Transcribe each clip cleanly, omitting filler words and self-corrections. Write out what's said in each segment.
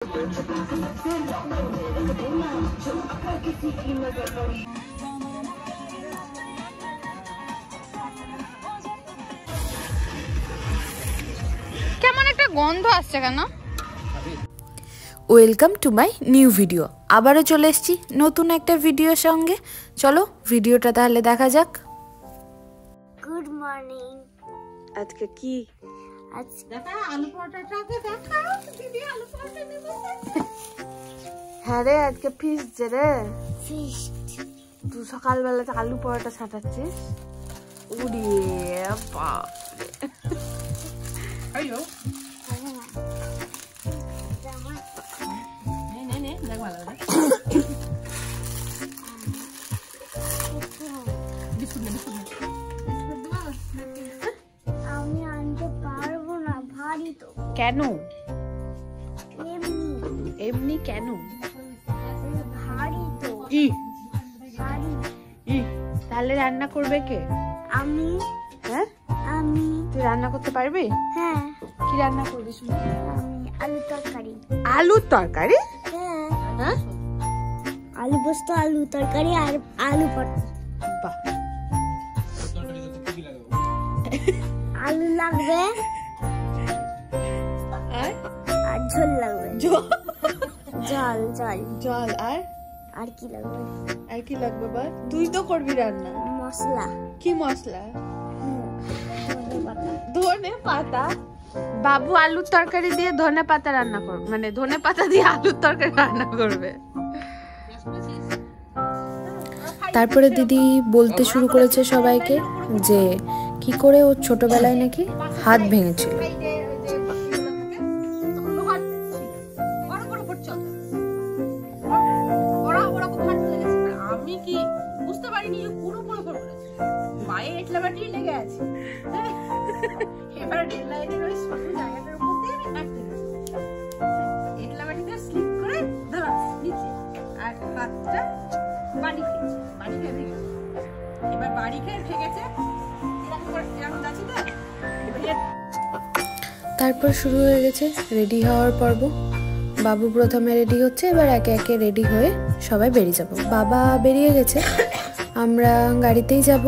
কেমন একটা গন্ধ আসছে কেন? Welcome to my new video. আবারও চলে এসেছি নতুন একটা ভিডিওর সঙ্গে। চলো ভিডিওটা তাহলে দেখা যাক। Good morning. আজকে কি? আজ দেখা আলু পরোটাটাকে দেখাও। দিদি আলু পরোটা নেবে। হ্যাঁ রে, আজকে ফিস্ট রে। ফিস্ট। তুই সকালবেলাতে আলু পরোটা ছাটাচ্ছিস? উড়িয়ে বাপরে। আইও নে দেখ ভালো করে। বিস্কুট নে। আমি আনতে পারবো না, ভারী তো। কেন? এমনি এমনি কেন? ভারী তো। ই ভারী। ই তাহলে রান্না করবে কে? আমি হ্যাঁ, আমি তুই রান্না করতে পারবি? হ্যাঁ, কি রান্না করবি শুনি? আমি আলু তরকারি। আলুর তরকারি? হ্যাঁ, হ্যাঁ, আলু পোস্ত, আলু তরকারি আর আলু পরোটা। বাহ। আলু লাগবে আর আর ঝোল লাগবে। জল জল জল আর আর কি লাগবে? আর কি লাগবে বল? তুই তো করবি রান্না। মশলা। কি মশলা? ধনেপাতা। ধনে পাতা? বাবু আলুর তরকারি দিয়ে ধনে পাতা রান্না করবে, মানে ধনে পাতা দিয়ে আলুর তরকারি রান্না করবে। তারপরে দিদি বলতে শুরু করেছে সবাইকে যে কি করে ওর ছোটবেলায় নাকি হাত ভেঙেছিল। আমি কি বুঝতে পারিনি পুরো পুরো করে পায়ে এটলা বাটি লেগে আছে। এবার ডেডলাইনের ওই ছোট জায়গাটার উপর দিয়ে আমি হাঁটতে গেছি, এটলা বাটিতে স্লিপ করে ধরা নিচে আর হাতটা বাড়ি খেয়েছে, বাড়ি খেয়ে ভেঙেছে। এবার বাড়ি খেয়ে ভেঙেছে এরকম যাচ্ছি তো। তারপর শুরু হয়ে গেছে রেডি হওয়ার পর্ব। বাবু প্রথমে রেডি হচ্ছে, এবার একে একে রেডি হয়ে সবাই বেরিয়ে যাব। বাবা বেরিয়ে গেছে, আমরা গাড়িতেই যাব।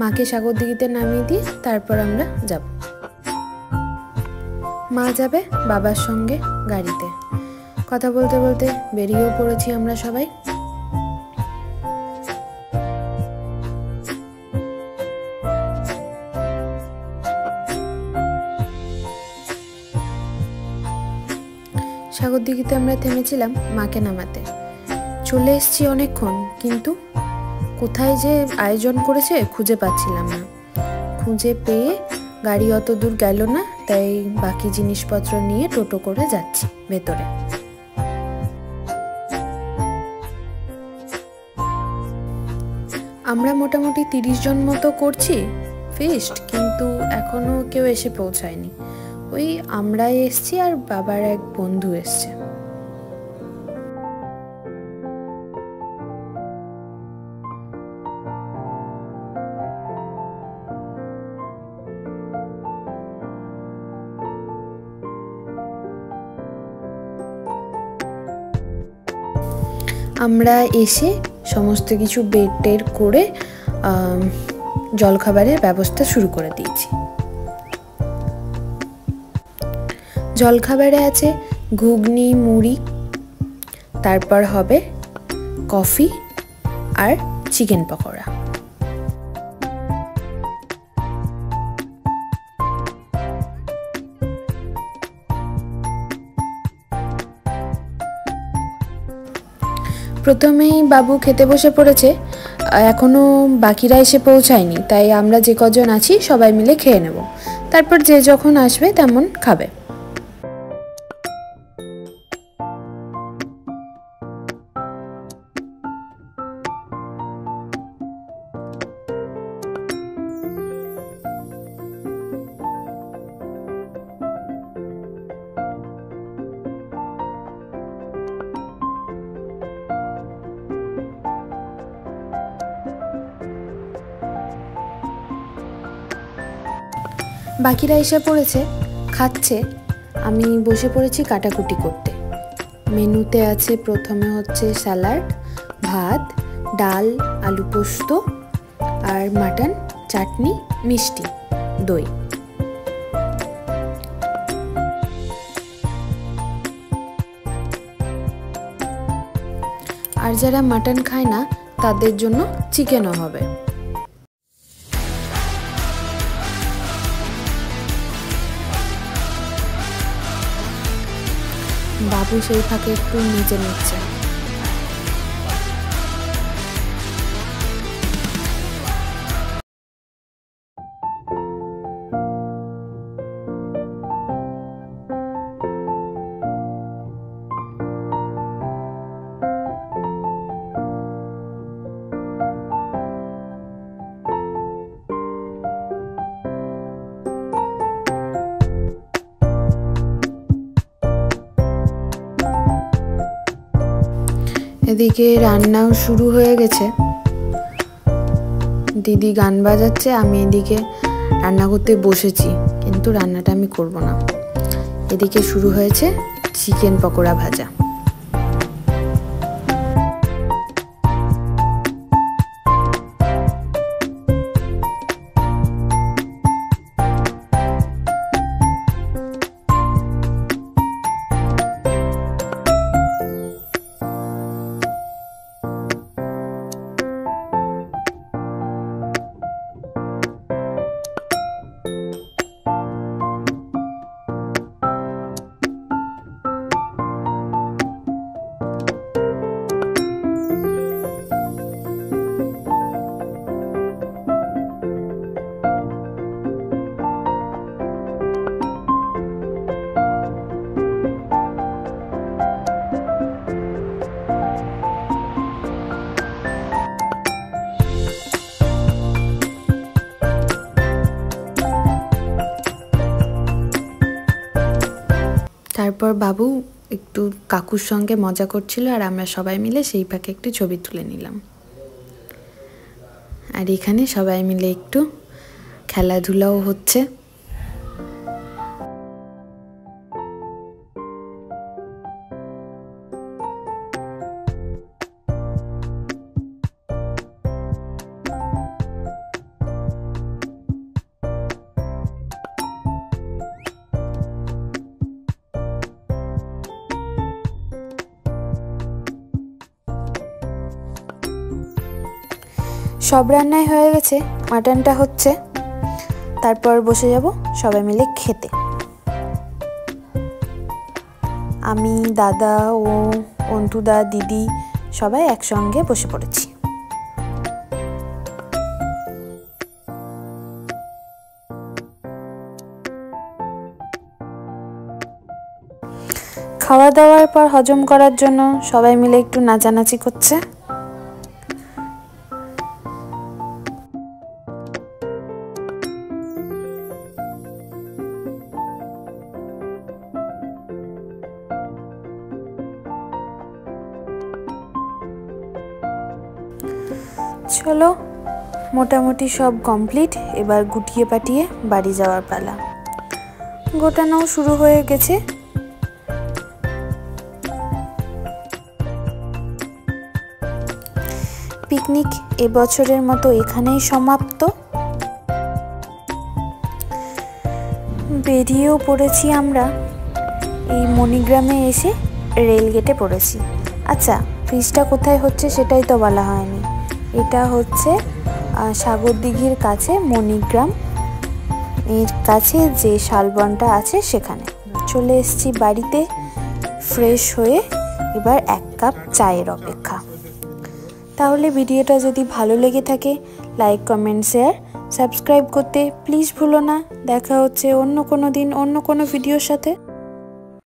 মাকে সাগরদিঘিতে নামিয়ে দিয়ে তারপর আমরা যাব। মা যাবে বাবার সঙ্গে গাড়িতে। কথা বলতে বলতে বেরিয়েও পড়েছি আমরা সবাই। সাগরদিঘিতে আমরা থেমেছিলাম মাকে নামাতে। চলে এসেছি অনেকক্ষণ, কিন্তু কোথায় যে আয়োজন করেছে খুঁজে পাচ্ছিলাম না। খুঁজে পেয়ে গাড়ি অত দূর গেল না, তাই বাকি জিনিসপত্র নিয়ে টোটো করে যাচ্ছি ভেতরে। আমরা মোটামুটি 30 জন মতো করছি ফিস্ট, কিন্তু এখনো কেউ এসে পৌঁছায়নি। ওই আমরাই এসছি আর বাবার এক বন্ধু এসছে। আমরা এসে সমস্ত কিছু বেড টেড করে জলখাবারের ব্যবস্থা শুরু করে দিয়েছি। জলখাবারে আছে ঘুগনি, মুড়ি, তারপর হবে কফি আর চিকেন পকোড়া। প্রথমেই বাবু খেতে বসে পড়েছে, এখনো বাকিরা এসে পৌঁছায়নি, তাই আমরা যে কজন আছি সবাই মিলে খেয়ে নেব। তারপর যে যখন আসবে তেমন খাবে। বাকিরা এসে পড়েছে, খাচ্ছে। আমি বসে পড়েছি কাটাকুটি করতে। মেনুতে আছে প্রথমে হচ্ছে স্যালাড, ভাত, ডাল, আলু পোস্ত আর মাটন, চাটনি, মিষ্টি, দই। আর যারা মাটন খায় না তাদের জন্য চিকেনও হবে। বাবু সেই ফাঁকে একটু নিচে নিচ্ছে। এদিকে রান্নাও শুরু হয়ে গেছে। দিদি গান বাজাচ্ছে, আমি এদিকে রান্না করতে বসেছি, কিন্তু রান্নাটা আমি করব না। এদিকে শুরু হয়েছে চিকেন পকোড়া ভাজা। তারপর বাবু একটু কাকুর সঙ্গে মজা করছিল, আর আমরা সবাই মিলে সেই ফাঁকে একটু ছবি তুলে নিলাম। আর এখানে সবাই মিলে একটু খেলাধুলাও হচ্ছে। সব রান্নাই হয়ে গেছে, মাটনটা হচ্ছে, তারপর বসে যাব সবাই মিলে খেতে। আমি, দাদা ও অন্টুদা, দিদি সবাই একসঙ্গে বসে পড়েছি। খাওয়া দাওয়ার পর হজম করার জন্য সবাই মিলে একটু নাচানাচি করছে। চলো, মোটামুটি সব কমপ্লিট, এবার গুটিয়ে পাটিয়ে বাড়ি যাওয়ার পালা। গোটানোও শুরু হয়ে গেছে। পিকনিক এবছরের মতো এখানেই সমাপ্ত। বেরিয়েও পড়েছি আমরা, এই মণিগ্রামে এসে রেলগেটে পড়েছি। আচ্ছা, ফিসটা কোথায় হচ্ছে সেটাই তো বলা হয়নি। এটা হচ্ছে সাগরদিঘির কাছে মণিগ্রাম এর কাছে যে শালবনটা আছে সেখানে। চলে এসেছি বাড়িতে, ফ্রেশ হয়ে এবার এক কাপ চায়ের অপেক্ষা। তাহলে ভিডিওটা যদি ভালো লেগে থাকে লাইক, কমেন্ট, শেয়ার, সাবস্ক্রাইব করতে প্লিজ ভুলো না। দেখা হচ্ছে অন্য কোনো দিন অন্য কোনো ভিডিওর সাথে।